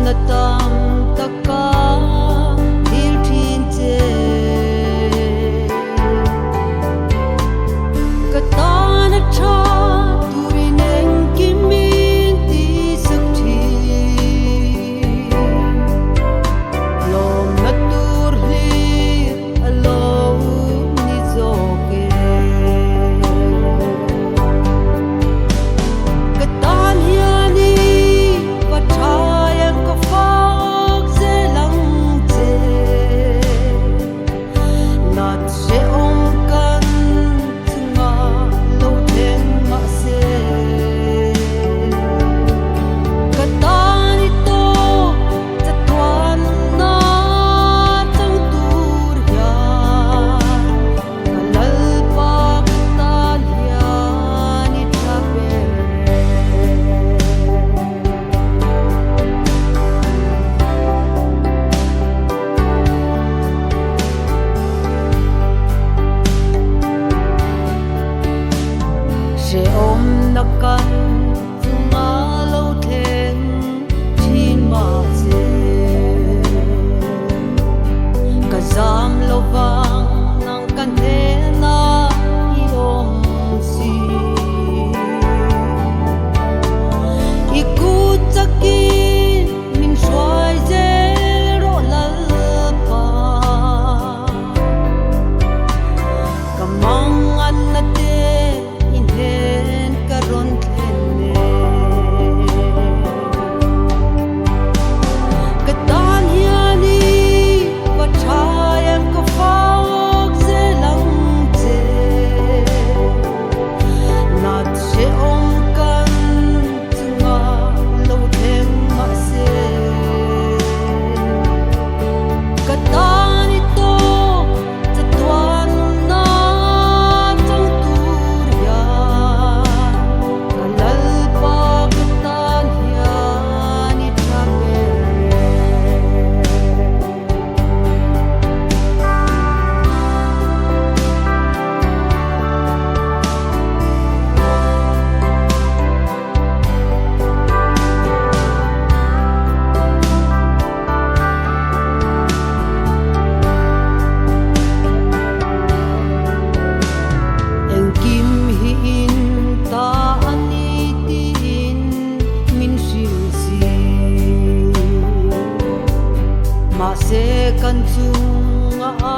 na tam taka dil thin che ka ta na tha turin en kimin ti sak thi lom na tur hi alo ni zo ke ka tan hiani pa thayang ka fak ze lang che nat se om kan tunga lo ten ma se ka tan ito cha twan na tang tur ya kalal pak tan hiani thape se om na kan tunga lo thlen thin ma che ka zam lo wang nang kan the na i om si i ku chakin min swai je ro lal pa kamang an na te in hen karon thene katan hiani pathayang ka fak ze lang che nat se om kan tunga lo them ma se katan ito cha twan na tang tur ya kalal pa katan hiani thape en kim hi in ta ani tin min sil si ma se kan chung a